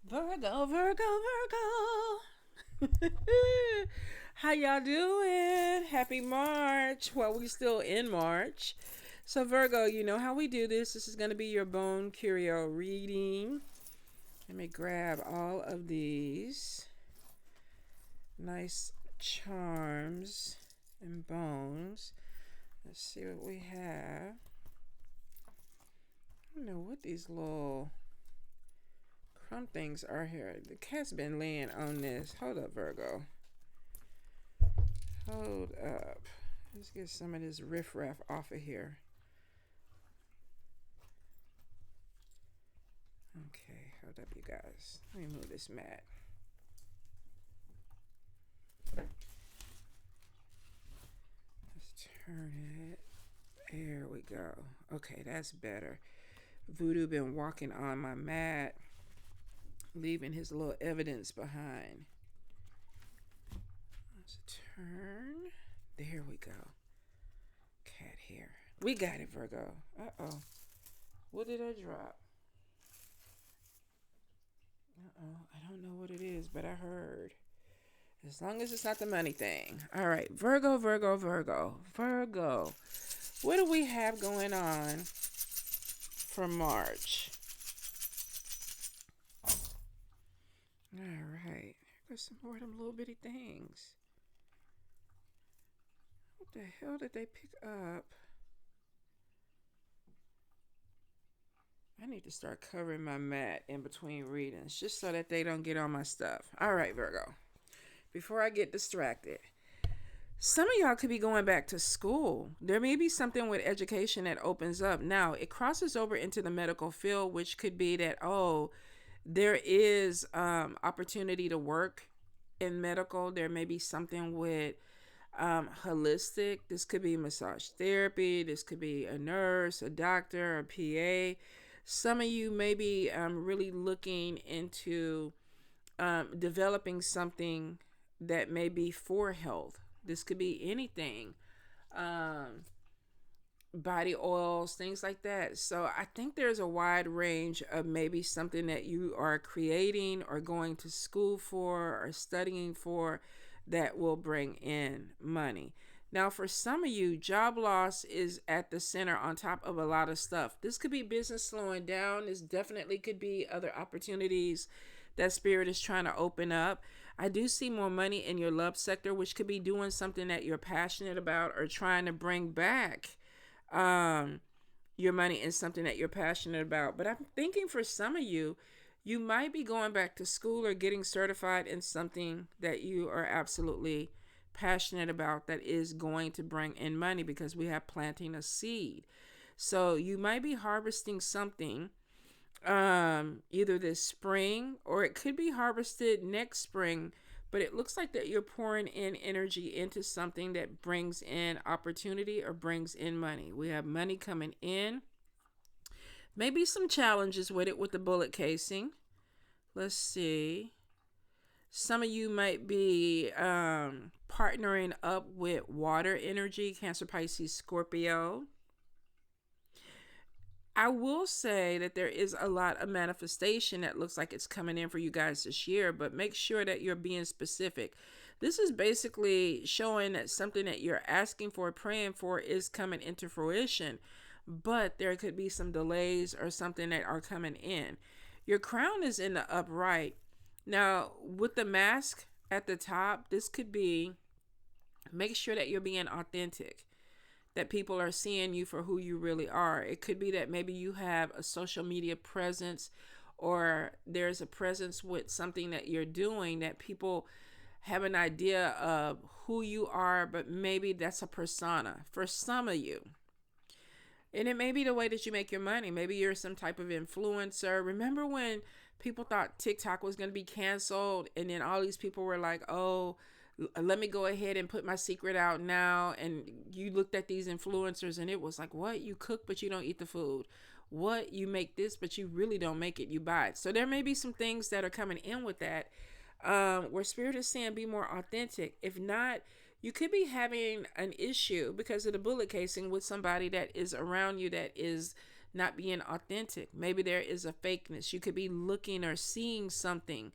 Virgo, Virgo, Virgo. How y'all doing? Happy March. Well, we still in March. So Virgo, you know how we do this. This is going to be your bone curio reading. Let me grab all of these nice charms and bones. Let's see what we have. I don't know what these little crumb things are here. The cat's been laying on this. Hold up, Virgo. Hold up. Let's get some of this riffraff off of here. Okay, hold up, you guys. Let me move this mat. Let's turn it. There we go. Okay, that's better. Voodoo been walking on my mat, leaving his little evidence behind. Let's turn. There we go. Cat hair. We got it, Virgo. Uh-oh. What did I drop? Uh-oh. I don't know what it is, but I heard. As long as it's not the money thing. All right. Virgo, Virgo, Virgo. Virgo. What do we have going on for March? All right. There's some more of them little bitty things. What the hell did they pick up? I need to start covering my mat in between readings just so that they don't get on my stuff. All right, Virgo. Before I get distracted, some of y'all could be going back to school. There may be something with education that opens up. Now, it crosses over into the medical field, which could be that, there is opportunity to work in medical. There may be something with holistic. This could be massage therapy. This could be a nurse, a doctor, a PA. Some of you may be really looking into developing something that may be for health. This could be anything. Body oils, things like that. So I think there's a wide range of maybe something that you are creating or going to school for or studying for that will bring in money. Now, for some of you, job loss is at the center on top of a lot of stuff. This could be business slowing down. This definitely could be other opportunities that spirit is trying to open up. I do see more money in your love sector, which could be doing something that you're passionate about or trying to bring back your money in something that you're passionate about. But I'm thinking for some of you, you might be going back to school or getting certified in something that you are absolutely passionate about that is going to bring in money, because we have planting a seed. So you might be harvesting something either this spring, or it could be harvested next spring, but it looks like that you're pouring in energy into something that brings in opportunity or brings in money. We have money coming in. Maybe some challenges with it with the bullet casing. Let's see. Some of you might be partnering up with water energy, Cancer, Pisces, Scorpio. I will say that there is a lot of manifestation that looks like it's coming in for you guys this year, but make sure that you're being specific. This is basically showing that something that you're asking for, praying for, is coming into fruition, but there could be some delays or something that are coming in. Your crown is in the upright. Now, with the mask at the top, this could be, make sure that you're being authentic, that people are seeing you for who you really are. It could be that maybe you have a social media presence, or there's a presence with something that you're doing that people have an idea of who you are, but maybe that's a persona for some of you. And it may be the way that you make your money. Maybe you're some type of influencer. Remember when people thought TikTok was going to be canceled, and then all these people were like, oh, let me go ahead and put my secret out now. And you looked at these influencers and it was like, what? You cook, but you don't eat the food. What? You make this, but you really don't make it. You buy it. So there may be some things that are coming in with that, where spirit is saying be more authentic. If not, you could be having an issue because of the bullet casing with somebody that is around you that is not being authentic. Maybe there is a fakeness. You could be looking or seeing something,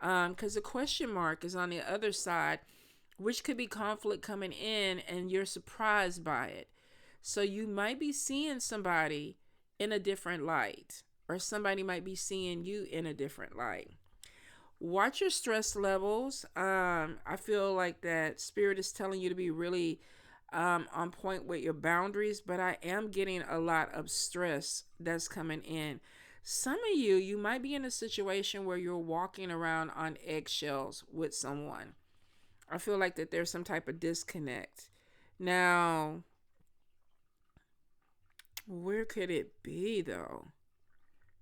because the question mark is on the other side, which could be conflict coming in and you're surprised by it. So you might be seeing somebody in a different light, or somebody might be seeing you in a different light. Watch your stress levels. I feel like that spirit is telling you to be really on point with your boundaries, but I am getting a lot of stress that's coming in. Some of you might be in a situation where you're walking around on eggshells with someone. I feel like that there's some type of disconnect. Now, where could it be though?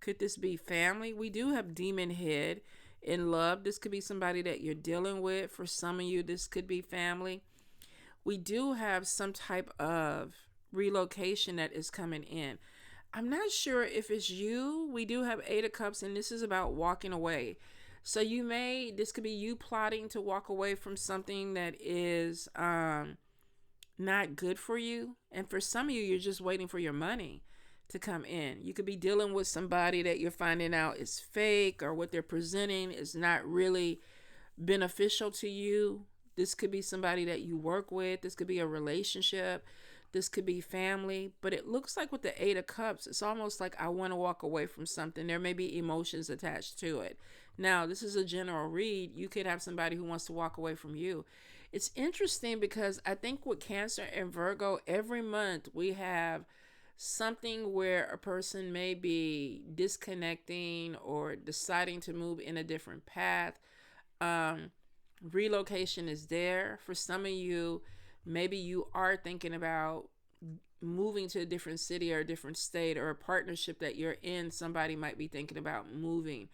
Could this be family? We do have demon head in love. This could be somebody that you're dealing with. For some of you, this could be family. We do have some type of relocation that is coming in. I'm not sure if it's you. We do have Eight of Cups, and this is about walking away. So this could be you plotting to walk away from something that is not good for you. And for some of you, you're just waiting for your money to come in. You could be dealing with somebody that you're finding out is fake, or what they're presenting is not really beneficial to you. This could be somebody that you work with. This could be a relationship. This could be family. But it looks like with the Eight of Cups, it's almost like I want to walk away from something. There may be emotions attached to it. Now, this is a general read. You could have somebody who wants to walk away from you. It's interesting because I think with Cancer and Virgo, every month we have something where a person may be disconnecting or deciding to move in a different path. Relocation is there. For some of you, maybe you are thinking about moving to a different city or a different state, or a partnership that you're in. Somebody might be thinking about moving.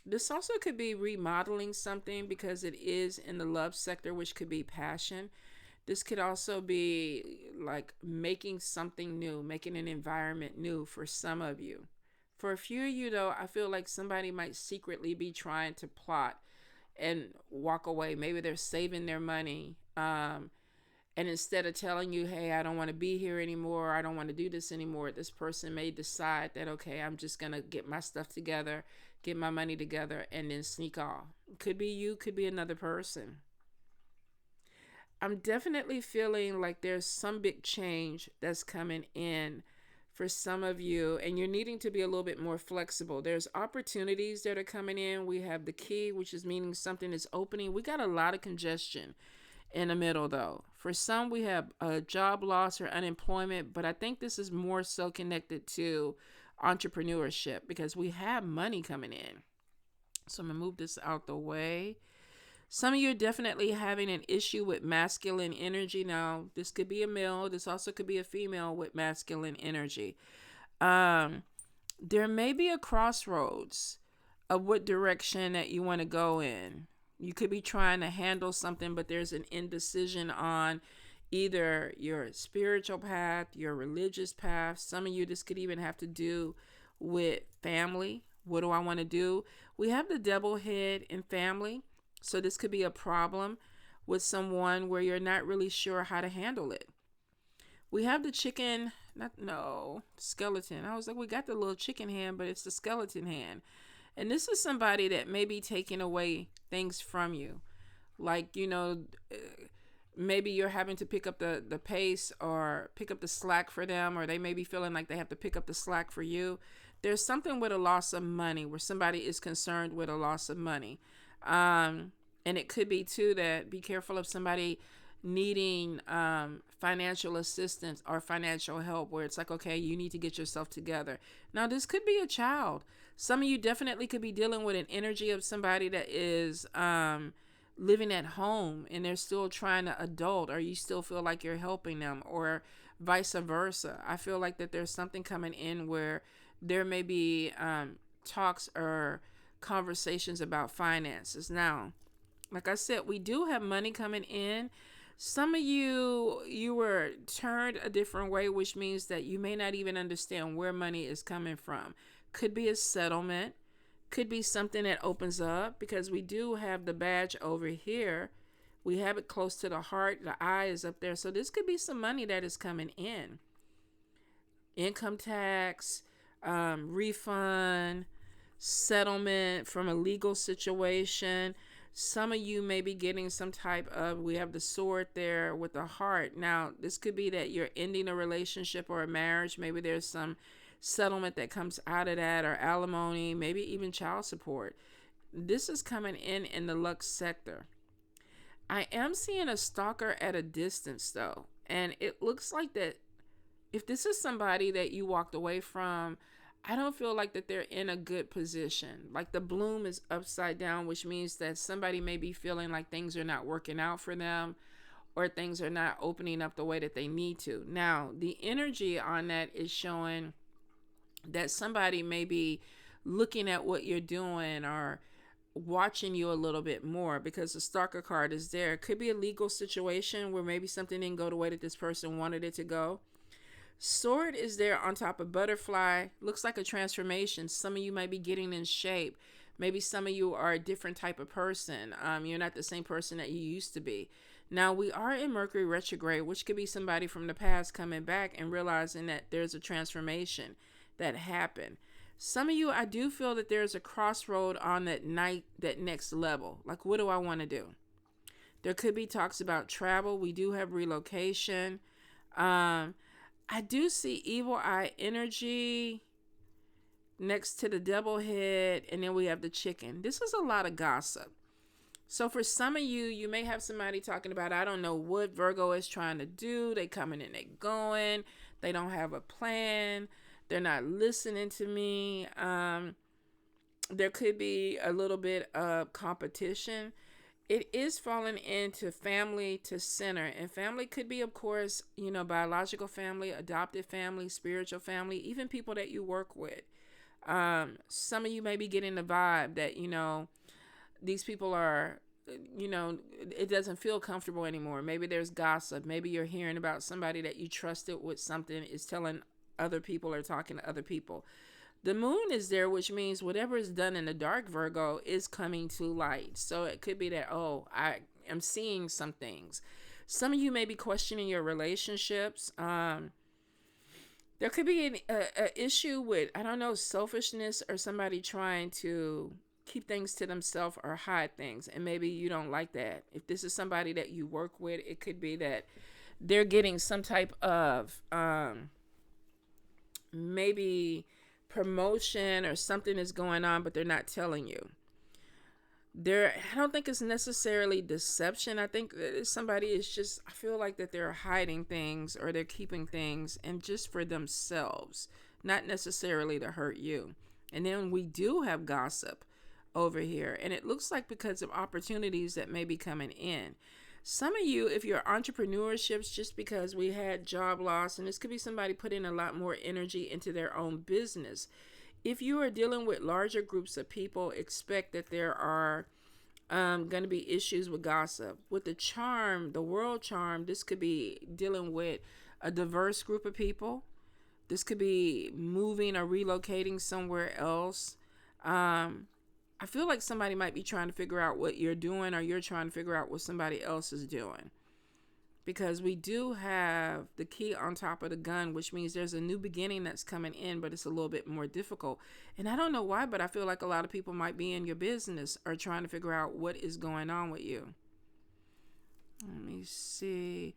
This also could be remodeling something, because it is in the love sector, which could be passion. This could also be like making something new, making an environment new for some of you. For a few of you, though, I feel like somebody might secretly be trying to plot and walk away. Maybe they're saving their money. And instead of telling you, hey, I don't want to be here anymore, I don't want to do this anymore, this person may decide that, okay, I'm just going to get my stuff together, get my money together, and then sneak off. Could be you, could be another person. I'm definitely feeling like there's some big change that's coming in for some of you, and you're needing to be a little bit more flexible. There's opportunities that are coming in. We have the key, which is meaning something is opening. We got a lot of congestion in the middle, though. For some, we have a job loss or unemployment, but I think this is more so connected to entrepreneurship, because we have money coming in. So I'm going to move this out the way. Some of you are definitely having an issue with masculine energy. Now, this could be a male. This also could be a female with masculine energy. There may be a crossroads of what direction that you want to go in. You could be trying to handle something, but there's an indecision on either your spiritual path, your religious path. Some of you, this could even have to do with family. What do I want to do? We have the devil head in family. So this could be a problem with someone where you're not really sure how to handle it. We have the skeleton. I was like, we got the little chicken hand, but it's the skeleton hand. And this is somebody that may be taking away things from you. Like, maybe you're having to pick up the pace or pick up the slack for them, or they may be feeling like they have to pick up the slack for you. There's something with a loss of money where somebody is concerned with a loss of money. And it could be too that be careful of somebody needing financial assistance or financial help, where it's like, okay, you need to get yourself together. Now, this could be a child. Some of you definitely could be dealing with an energy of somebody that is living at home and they're still trying to adult, or you still feel like you're helping them, or vice versa. I feel like that there's something coming in where there may be talks or conversations about finances. Now, like I said, we do have money coming in. Some of you were turned a different way, which means that you may not even understand where money is coming from. Could be a settlement, could be something that opens up, because we do have the badge over here. We have it close to the heart. The eye is up there. So this could be some money that is coming in. income tax, refund, settlement from a legal situation. Some of you may be getting some type of, we have the sword there with the heart. Now, this could be that you're ending a relationship or a marriage. Maybe there's some settlement that comes out of that, or alimony, maybe even child support. This is coming in the luck sector. I am seeing a stalker at a distance though. And it looks like that if this is somebody that you walked away from, I don't feel like that they're in a good position. Like the bloom is upside down, which means that somebody may be feeling like things are not working out for them, or things are not opening up the way that they need to. Now, the energy on that is showing that somebody may be looking at what you're doing or watching you a little bit more, because the stalker card is there. It could be a legal situation where maybe something didn't go the way that this person wanted it to go. Sword is there on top of butterfly. Looks like a transformation. Some of you might be getting in shape. Maybe some of you are a different type of person. You're not the same person that you used to be. Now, we are in Mercury retrograde, which could be somebody from the past coming back and realizing that there's a transformation that happened. Some of you, I do feel that there's a crossroad on that night, that next level. Like, what do I want to do? There could be talks about travel. We do have relocation. I do see evil eye energy next to the double head, and then we have the chicken. This is a lot of gossip. So for some of you, you may have somebody talking about, I don't know what Virgo is trying to do. They coming and they going. They don't have a plan. They're not listening to me. There could be a little bit of competition. It is falling into family to center, and family could be, of course, biological family, adopted family, spiritual family, even people that you work with. Some of you may be getting the vibe that, these people are, it doesn't feel comfortable anymore. Maybe there's gossip. Maybe you're hearing about somebody that you trusted with something is telling other people or talking to other people. The moon is there, which means whatever is done in the dark, Virgo, is coming to light. So it could be that, I am seeing some things. Some of you may be questioning your relationships. There could be an issue with, selfishness, or somebody trying to keep things to themselves or hide things. And maybe you don't like that. If this is somebody that you work with, it could be that they're getting some type of maybe promotion, or something is going on, but they're not telling you. I don't think it's necessarily deception. I think that somebody is just, I feel like that they're hiding things, or they're keeping things, and just for themselves, not necessarily to hurt you. And then we do have gossip over here, and it looks like because of opportunities that may be coming in. Some of you, if you're entrepreneurships, just because we had job loss, and this could be somebody putting a lot more energy into their own business. If you are dealing with larger groups of people, expect that there are going to be issues with gossip. With the charm, the world charm, this could be dealing with a diverse group of people. This could be moving or relocating somewhere else. I feel like somebody might be trying to figure out what you're doing, or you're trying to figure out what somebody else is doing. Because we do have the key on top of the gun, which means there's a new beginning that's coming in, but it's a little bit more difficult. And I don't know why, but I feel like a lot of people might be in your business or trying to figure out what is going on with you. Let me see.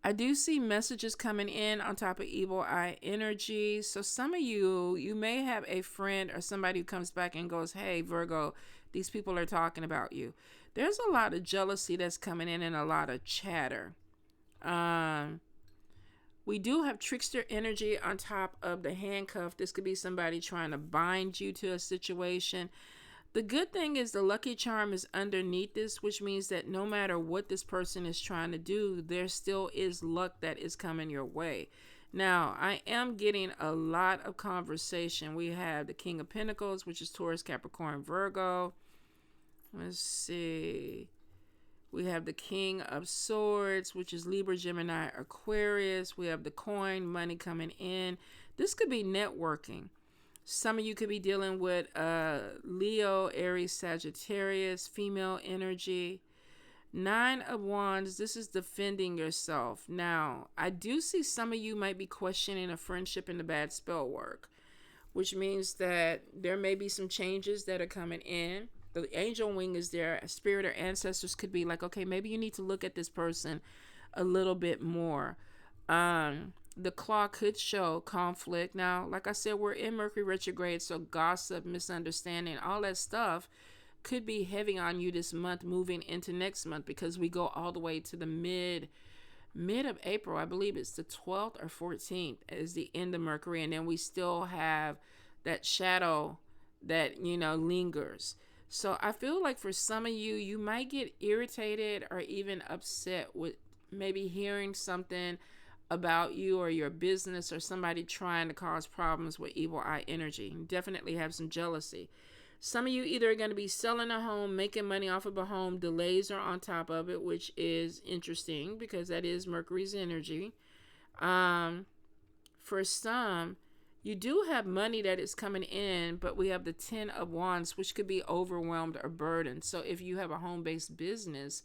I do see messages coming in on top of evil eye energy. So some of you may have a friend or somebody who comes back and goes, hey, Virgo, these people are talking about you. There's a lot of jealousy that's coming in, and a lot of chatter. We do have trickster energy on top of the handcuff. This could be somebody trying to bind you to a situation. The good thing is the lucky charm is underneath this, which means that no matter what this person is trying to do, there still is luck that is coming your way. Now, I am getting a lot of conversation. We have the King of Pentacles, which is Taurus, Capricorn, Virgo. Let's see. We have the King of Swords, which is Libra, Gemini, Aquarius. We have the coin, money coming in. This could be networking. Some of you could be dealing with Leo, Aries, Sagittarius, female energy. Nine of Wands, this is defending yourself. Now, I do see some of you might be questioning a friendship in the bad spell work, which means that there may be some changes that are coming in. The angel wing is there. Spirit or ancestors could be like, okay, maybe you need to look at this person a little bit more. The clock could show conflict. Now, like I said, we're in Mercury retrograde, so gossip, misunderstanding, all that stuff could be heavy on you this month moving into next month, because we go all the way to the mid of April. I believe it's the 12th or 14th is the end of Mercury, and then we still have that shadow that lingers. So I feel like for some of you, you might get irritated or even upset with maybe hearing something about you or your business, or somebody trying to cause problems with evil eye energy. You definitely have some jealousy. Some of you either are going to be selling a home, making money off of a home. Delays are on top of it, which is interesting because that is Mercury's energy. For some, you do have money that is coming in, but we have the 10 of Wands, which could be overwhelmed or burdened. So if you have a home-based business,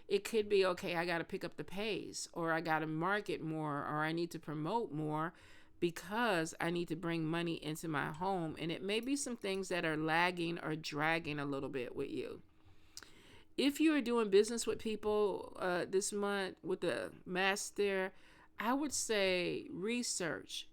it could be, okay, I got to pick up the pace, or I got to market more, or I need to promote more because I need to bring money into my home. And it may be some things that are lagging or dragging a little bit with you. If you are doing business with people this month with the mask there, I would say research,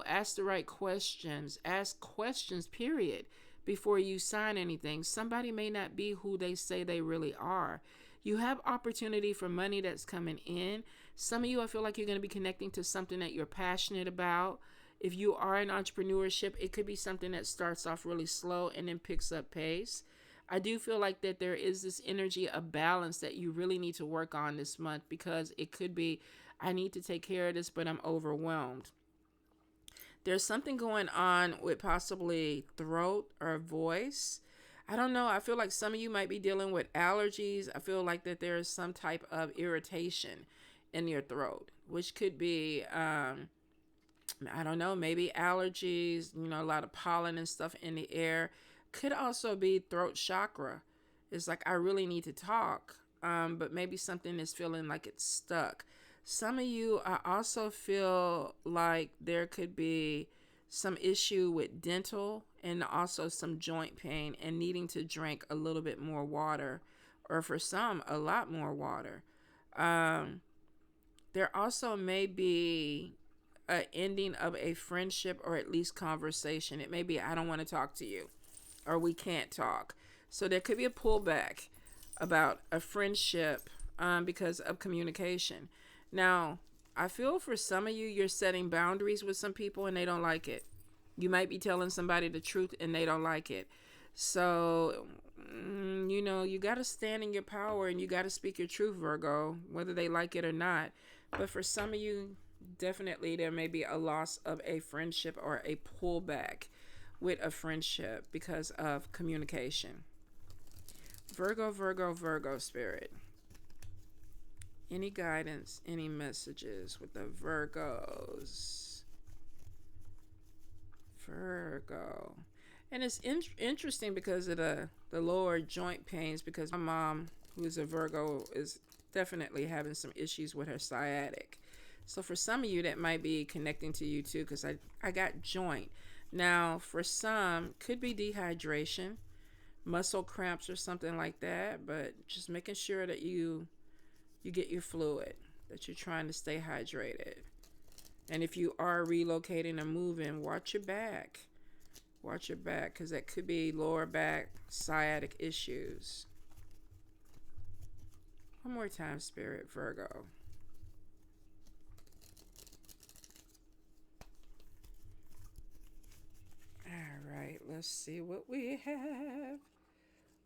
ask the right questions, ask questions, period, before you sign anything. Somebody may not be who they say they really are. You have opportunity for money that's coming in. Some of you, I feel like you're going to be connecting to something that you're passionate about. If you are in entrepreneurship, it could be something that starts off really slow and then picks up pace. I do feel like that there is this energy of balance that you really need to work on this month, because it could be, I need to take care of this, but I'm overwhelmed. There's something going on with possibly throat or voice. I don't know. I feel like some of you might be dealing with allergies. I feel like that there is some type of irritation in your throat, which could be, I don't know, maybe allergies, a lot of pollen and stuff in the air. Could also be throat chakra. It's like, I really need to talk, but maybe something is feeling like it's stuck. Some of you, I also feel like there could be some issue with dental and also some joint pain and needing to drink a little bit more water, or for some, a lot more water. There also may be an ending of a friendship, or at least conversation. It may be, I don't want to talk to you, or we can't talk. So there could be a pullback about a friendship because of communication. Now, I feel for some of you, you're setting boundaries with some people and they don't like it. You might be telling somebody the truth and they don't like it. So, you got to stand in your power and you got to speak your truth, Virgo, whether they like it or not. But for some of you, definitely there may be a loss of a friendship or a pullback with a friendship because of communication. Virgo, Virgo, Virgo spirit. Any guidance, any messages with the Virgos? Virgo. And it's interesting because of the lower joint pains, because my mom, who's a Virgo, is definitely having some issues with her sciatic. So for some of you, that might be connecting to you too, because I got joint. Now, for some, could be dehydration, muscle cramps or something like that, but just making sure that you get your fluid, that you're trying to stay hydrated. And if you are relocating or moving, watch your back. Watch your back, because that could be lower back sciatic issues. One more time, Spirit, Virgo. All right, let's see what we have.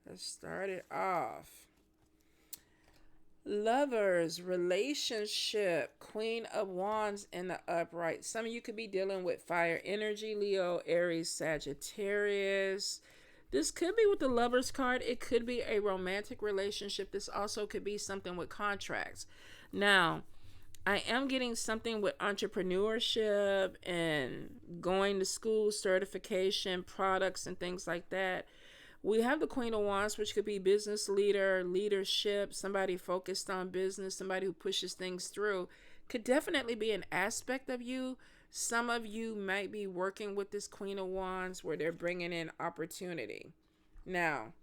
Let's start it off. Lovers, relationship, Queen of Wands in the upright. Some of you could be dealing with fire energy, Leo, Aries, Sagittarius. This could be with the Lovers card. It could be a romantic relationship. This also could be something with contracts. Now, I am getting something with entrepreneurship and going to school, certification, products, and things like that. We have the Queen of Wands, which could be business leader, leadership, somebody focused on business, somebody who pushes things through. Could definitely be an aspect of you. Some of you might be working with this Queen of Wands where they're bringing in opportunity. Now,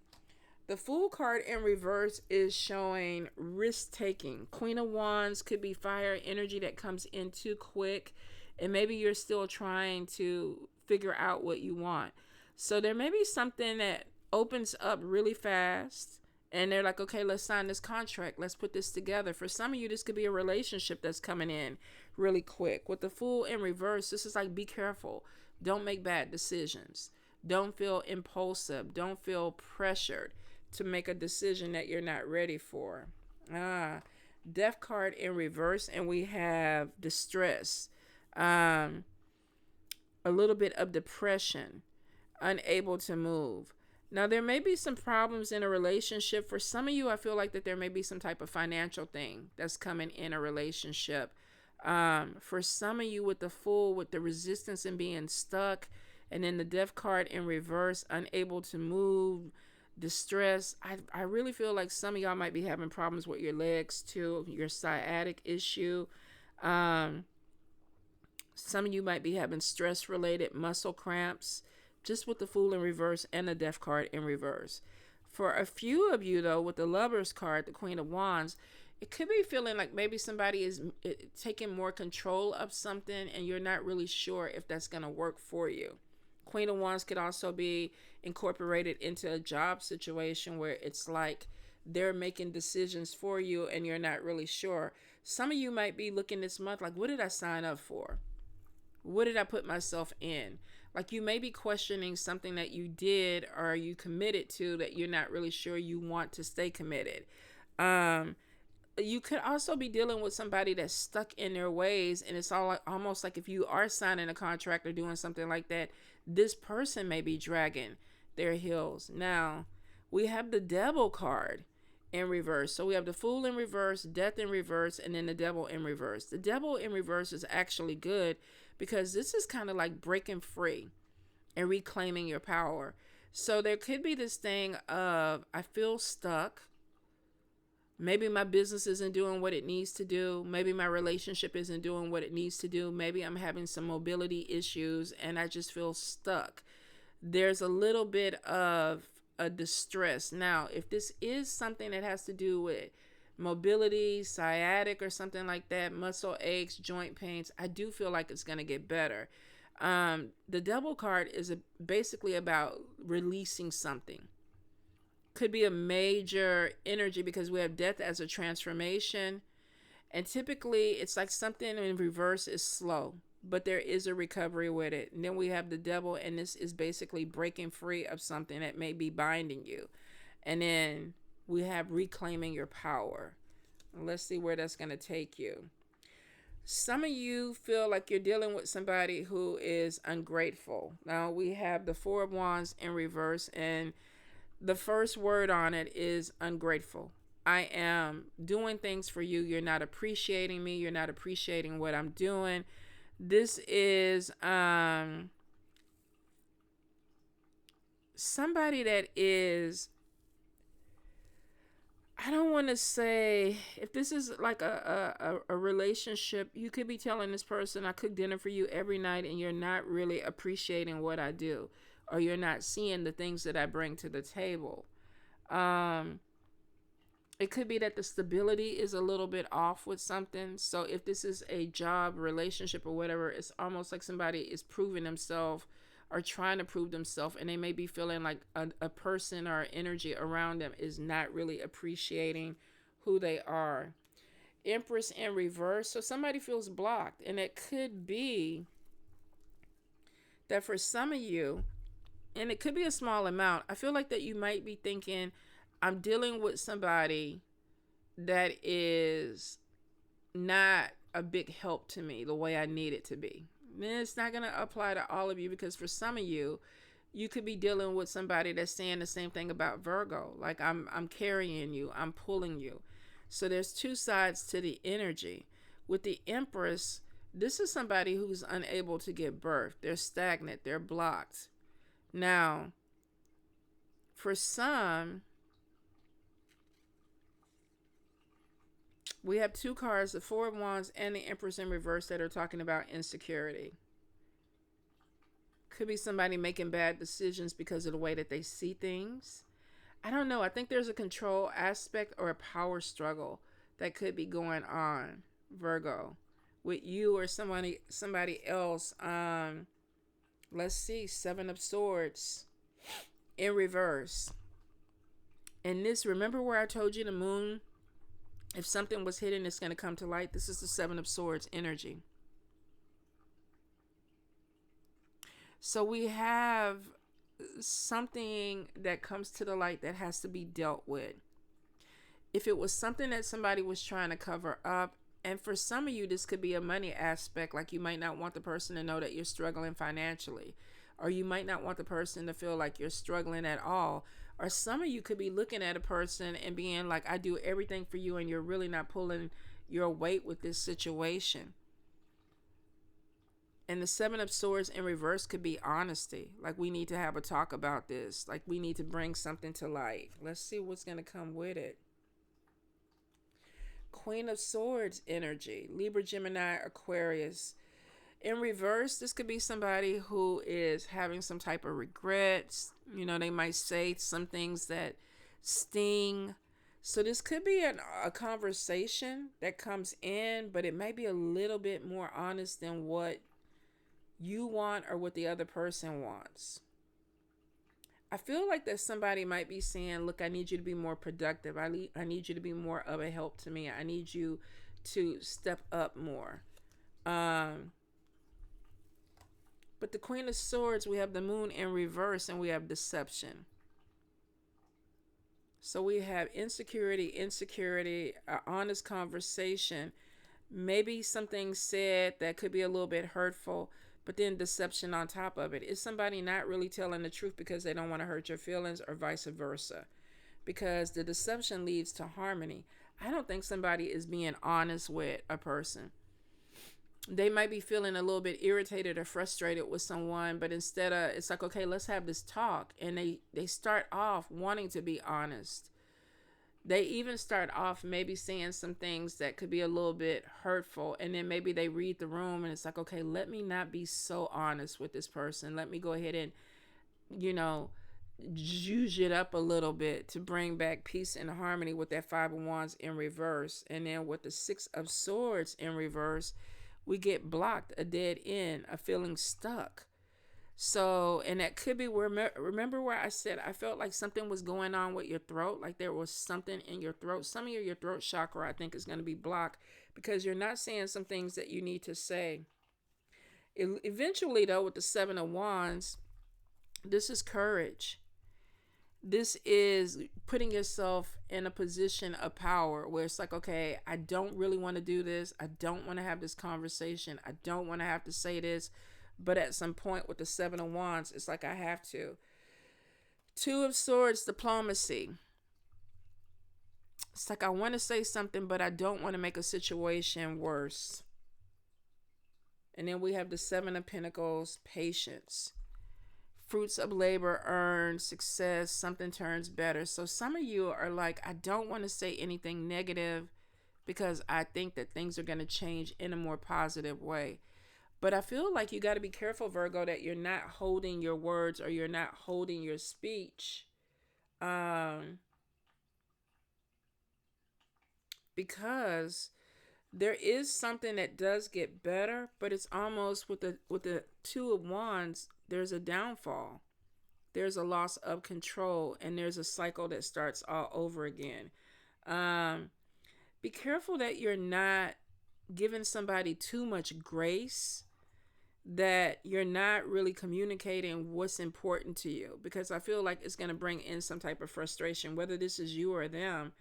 the Fool card in reverse is showing risk taking. Queen of Wands could be fire energy that comes in too quick, and maybe you're still trying to figure out what you want. So there may be something that opens up really fast, and they're like, okay, let's sign this contract. Let's put this together. For some of you, this could be a relationship that's coming in really quick. With the Fool in reverse, this is like, be careful. Don't make bad decisions. Don't feel impulsive. Don't feel pressured to make a decision that you're not ready for. Death card in reverse, and we have distress, a little bit of depression, unable to move. Now, there may be some problems in a relationship. For some of you, I feel like that there may be some type of financial thing that's coming in a relationship. For some of you, with the Fool, with the resistance and being stuck, and then the Death card in reverse, unable to move, distress. I really feel like some of y'all might be having problems with your legs too, your sciatic issue. Some of you might be having stress related muscle cramps, just with the Fool in reverse and the Death card in reverse. For a few of you though, with the Lovers card, the Queen of Wands, it could be feeling like maybe somebody is taking more control of something and you're not really sure if that's going to work for you. Queen of Wands could also be incorporated into a job situation where it's like they're making decisions for you and you're not really sure. Some of you might be looking this month like, what did I sign up for? What did I put myself in? Like, you may be questioning something that you did or you committed to that you're not really sure you want to stay committed. You could also be dealing with somebody that's stuck in their ways, and it's all like, almost like if you are signing a contract or doing something like that, this person may be dragging their heels. Now, we have the Devil card in reverse. So we have the Fool in reverse, Death in reverse, and then the Devil in reverse. The Devil in reverse is actually good because this is kind of like breaking free and reclaiming your power. So there could be this thing of, I feel stuck. Maybe my business isn't doing what it needs to do. Maybe my relationship isn't doing what it needs to do. Maybe I'm having some mobility issues and I just feel stuck. There's a little bit of a distress. Now, if this is something that has to do with mobility, sciatic or something like that, muscle aches, joint pains, I do feel like it's going to get better. The Devil card is basically about releasing something. Could be a major energy because we have death as a transformation, and typically it's like something in reverse is slow, but there is a recovery with it. And then we have the Devil, and this is basically breaking free of something that may be binding you. And then we have reclaiming your power. Let's see where that's going to take you. Some of you feel like you're dealing with somebody who is ungrateful. Now we have the Four of Wands in reverse, and the first word on it is ungrateful. I am doing things for you. You're not appreciating me. You're not appreciating what I'm doing. This is somebody that is, I don't want to say, if this is like a relationship, you could be telling this person, I cook dinner for you every night and you're not really appreciating what I do, or you're not seeing the things that I bring to the table. It could be that the stability is a little bit off with something. So if this is a job, relationship, or whatever, it's almost like somebody is proving themselves or trying to prove themselves, and they may be feeling like a person or energy around them is not really appreciating who they are. Empress in reverse. So somebody feels blocked, and it could be that for some of you, and it could be a small amount, I feel like that you might be thinking, I'm dealing with somebody that is not a big help to me the way I need it to be. And it's not going to apply to all of you, because for some of you, you could be dealing with somebody that's saying the same thing about Virgo. Like, I'm carrying you, I'm pulling you. So there's two sides to the energy. With the Empress, this is somebody who's unable to give birth. They're stagnant, they're blocked. Now, For some, we have two cards, the Four of Wands and the Empress in reverse, that are talking about insecurity. Could be somebody making bad decisions because of the way that they see things. I don't know. I think there's a control aspect or a power struggle that could be going on, Virgo, with you or somebody else. Let's see, Seven of Swords in reverse. And this, remember where I told you the moon, if something was hidden, it's going to come to light. This is the Seven of Swords energy. So we have something that comes to the light that has to be dealt with. If it was something that somebody was trying to cover up, and for some of you, this could be a money aspect, like you might not want the person to know that you're struggling financially, or you might not want the person to feel like you're struggling at all. Or some of you could be looking at a person and being like, I do everything for you, and you're really not pulling your weight with this situation. And the Seven of Swords in reverse could be honesty. Like, we need to have a talk about this. Like, we need to bring something to light. Let's see what's going to come with it. Queen of Swords energy. Libra, Gemini, Aquarius. In reverse, this could be somebody who is having some type of regrets. You know, they might say some things that sting. So this could be a conversation that comes in, but it might be a little bit more honest than what you want or what the other person wants. I feel like that somebody might be saying, look, I need you to be more productive. I need you to be more of a help to me. I need you to step up more. But the Queen of Swords, we have the moon in reverse, and we have deception. So we have insecurity, an honest conversation, maybe something said that could be a little bit hurtful, but then deception on top of it. Is somebody not really telling the truth because they don't want to hurt your feelings, or vice versa? Because the deception leads to harmony. I don't think somebody is being honest with a person. They might be feeling a little bit irritated or frustrated with someone, but instead of, it's like, okay, let's have this talk. And they start off wanting to be honest. They even start off maybe saying some things that could be a little bit hurtful. And then maybe they read the room and it's like, okay, let me not be so honest with this person. Let me go ahead and, juice it up a little bit to bring back peace and harmony with that Five of Wands in reverse. And then with the Six of Swords in reverse, we get blocked, a dead end, a feeling stuck. So, and that could be where, remember where I said I felt like something was going on with your throat, like there was something in your throat. Some of your throat chakra, I think, is going to be blocked because you're not saying some things that you need to say. Eventually, though, with the Seven of Wands, this is courage. This is putting yourself in a position of power where it's like, okay, I don't really want to do this. I don't want to have this conversation. I don't want to have to say this. But at some point with the Seven of Wands, it's like I have to. Two of Swords, diplomacy. It's like I want to say something, but I don't want to make a situation worse. And then we have the Seven of Pentacles, patience. Fruits of labor earned, success, something turns better. So some of you are like, I don't want to say anything negative because I think that things are going to change in a more positive way. But I feel like you got to be careful, Virgo, that you're not holding your words or you're not holding your speech. Because there is something that does get better, but it's almost with the Two of Wands, there's a downfall. There's a loss of control, and there's a cycle that starts all over again. Be careful that you're not giving somebody too much grace, that you're not really communicating what's important to you, because I feel like it's going to bring in some type of frustration, whether this is you or them,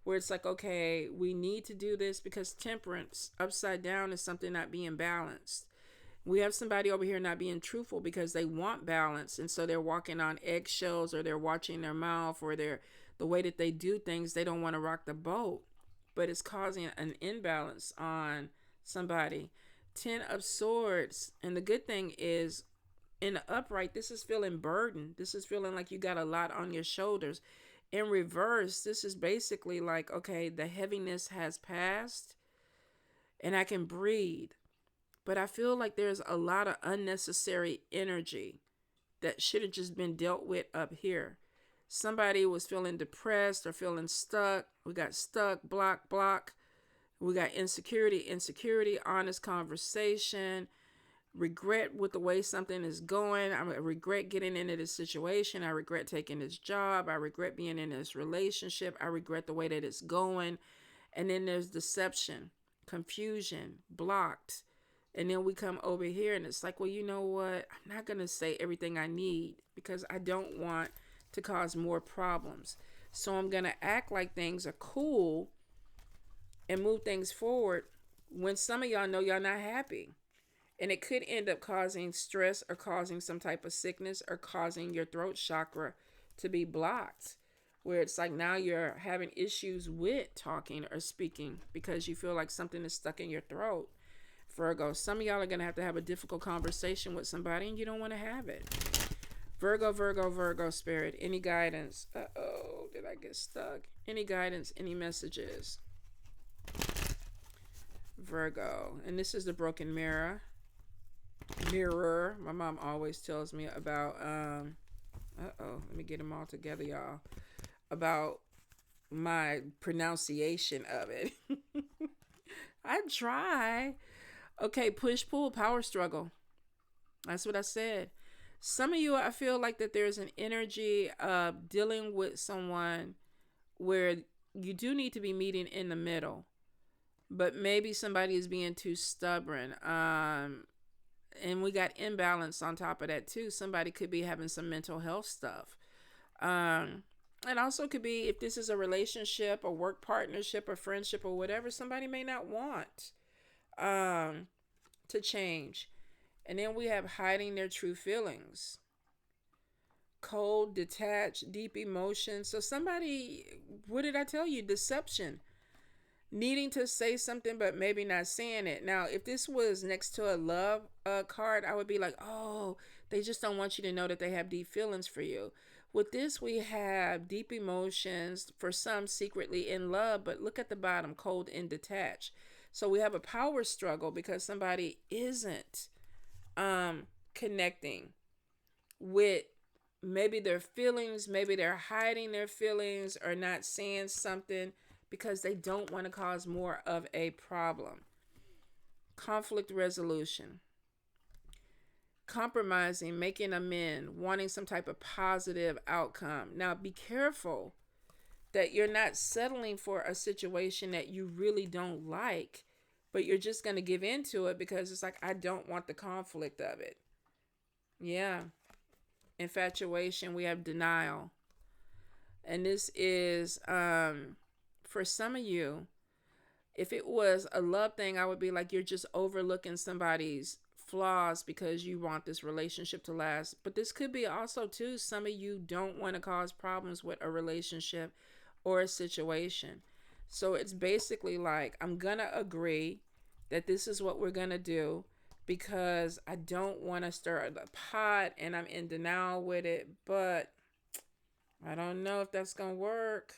where it's like, okay, we need to do this because Temperance upside down is something not being balanced. We have somebody over here not being truthful because they want balance, and so they're walking on eggshells, or they're watching their mouth, or the way that they do things, they don't want to rock the boat, but it's causing an imbalance on somebody. Ten of Swords, and the good thing is In the upright, this is feeling burdened. This is feeling like you got a lot on your shoulders. In reverse, this is basically like, okay, the heaviness has passed and I can breathe. But I feel like there's a lot of unnecessary energy that should have just been dealt with up here. Somebody was feeling depressed or feeling stuck. We got stuck, block. We got insecurity, honest conversation, regret with the way something is going. I regret getting into this situation. I regret taking this job. I regret being in this relationship. I regret the way that it's going. And then there's deception, confusion, blocked. And then we come over here and it's like, well, you know what? I'm not going to say everything I need because I don't want to cause more problems. So I'm going to act like things are cool and move things forward when some of y'all know y'all not happy. And it could end up causing stress or causing some type of sickness or causing your throat chakra to be blocked, where it's like now you're having issues with talking or speaking because you feel like something is stuck in your throat. Virgo, some of y'all are going to have a difficult conversation with somebody and you don't want to have it. Virgo spirit, any guidance? Uh-oh, did I get stuck? Any guidance, any messages? Virgo, and this is the broken mirror. My mom always tells me about, let me get them all together, y'all. About my pronunciation of it. I try. Okay, push, pull, power struggle. That's what I said. Some of you, I feel like that there's an energy of dealing with someone where you do need to be meeting in the middle. But maybe somebody is being too stubborn. And we got imbalance on top of that too. Somebody could be having some mental health stuff. It also could be, if this is a relationship, a work partnership, a friendship, or whatever, somebody may not want to change. And then we have hiding their true feelings. Cold, detached, deep emotions. So somebody, what did I tell you? Deception. Needing to say something but maybe not saying it. Now, if this was next to a love card, I would be like, oh, they just don't want you to know that they have deep feelings for you. With this, we have deep emotions, for some secretly in love, but look at the bottom, cold and detached. So we have a power struggle because somebody isn't connecting with maybe their feelings, maybe they're hiding their feelings or not saying something because they don't want to cause more of a problem. Conflict resolution. Compromising, making amends, wanting some type of positive outcome. Now, be careful that you're not settling for a situation that you really don't like, but you're just going to give into it because it's like, I don't want the conflict of it. Yeah. Infatuation, we have denial. And this is, for some of you, if it was a love thing, I would be like, you're just overlooking somebody's flaws because you want this relationship to last. But this could be also too, some of you don't want to cause problems with a relationship or a situation. So it's basically like, I'm gonna agree that this is what we're gonna do because I don't want to stir the pot and I'm in denial with it, but I don't know if that's gonna work.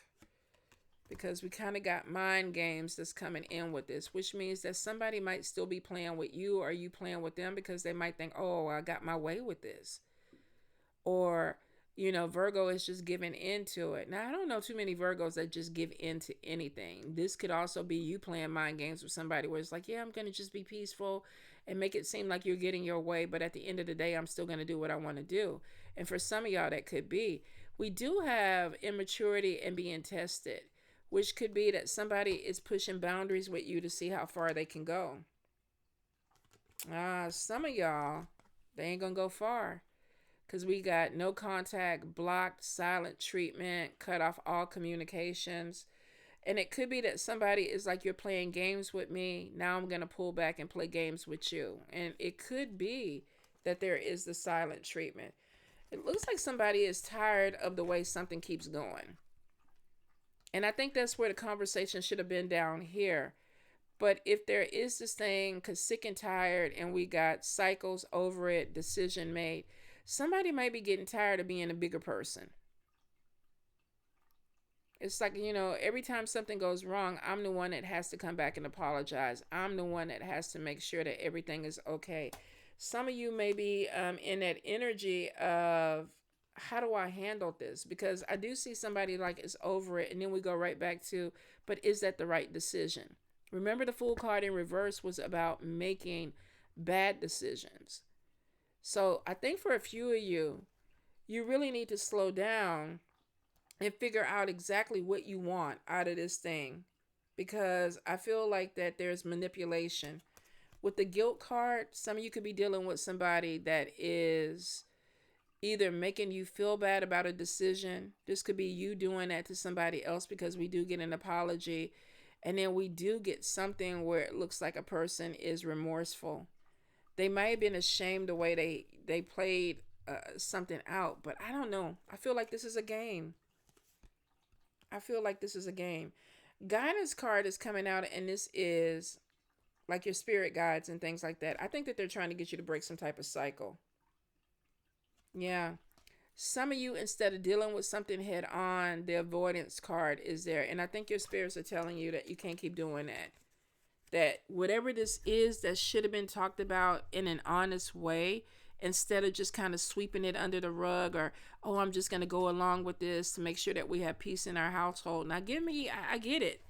Because we kind of got mind games that's coming in with this, which means that somebody might still be playing with you or you playing with them because they might think, oh, I got my way with this. Or, Virgo is just giving into it. Now, I don't know too many Virgos that just give into anything. This could also be you playing mind games with somebody where it's like, yeah, I'm going to just be peaceful and make it seem like you're getting your way. But at the end of the day, I'm still going to do what I want to do. And for some of y'all, that could be. We do have immaturity and being tested, which could be that somebody is pushing boundaries with you to see how far they can go. Some of y'all, they ain't gonna go far because we got no contact, blocked, silent treatment, cut off all communications. And it could be that somebody is like, you're playing games with me. Now I'm gonna pull back and play games with you. And it could be that there is the silent treatment. It looks like somebody is tired of the way something keeps going. And I think that's where the conversation should have been down here. But if there is this thing, because sick and tired, and we got cycles over it, decision made, somebody might be getting tired of being a bigger person. It's like, every time something goes wrong, I'm the one that has to come back and apologize. I'm the one that has to make sure that everything is okay. Some of you may be in that energy of, how do I handle this? Because I do see somebody like is over it, and then we go right back to, but is that the right decision? Remember, the Fool card in reverse was about making bad decisions. So I think for a few of you, you really need to slow down and figure out exactly what you want out of this thing, because I feel like that there's manipulation with the guilt card. Some of you could be dealing with somebody that is either making you feel bad about a decision. This could be you doing that to somebody else, because we do get an apology, and then we do get something where it looks like a person is remorseful. They might have been ashamed the way they played something out, but I don't know. I feel like this is a game. I feel like this is a game. Guidance card is coming out, and this is like your spirit guides and things like that. I think that they're trying to get you to break some type of cycle. Yeah. Some of you, instead of dealing with something head on, the avoidance card is there. And I think your spirits are telling you that you can't keep doing that. That whatever this is that should have been talked about in an honest way, instead of just kind of sweeping it under the rug, or, oh, I'm just going to go along with this to make sure that we have peace in our household. Now, I get it.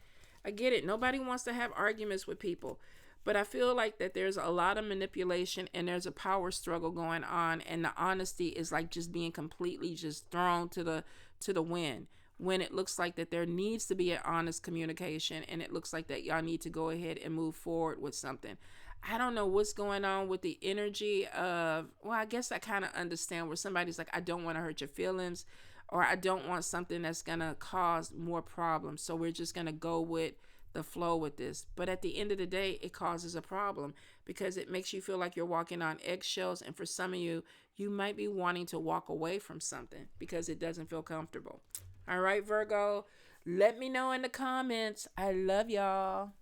I get it. Nobody wants to have arguments with people. But I feel like that there's a lot of manipulation, and there's a power struggle going on, and the honesty is like just being completely just thrown to the wind, when it looks like that there needs to be an honest communication, and it looks like that y'all need to go ahead and move forward with something. I don't know what's going on with the energy of, well, I guess I kind of understand where somebody's like, I don't want to hurt your feelings, or I don't want something that's going to cause more problems. So we're just going to go with the flow with this. But at the end of the day, it causes a problem, because it makes you feel like you're walking on eggshells. And for some of you, you might be wanting to walk away from something because it doesn't feel comfortable. All right, Virgo, let me know in the comments. I love y'all.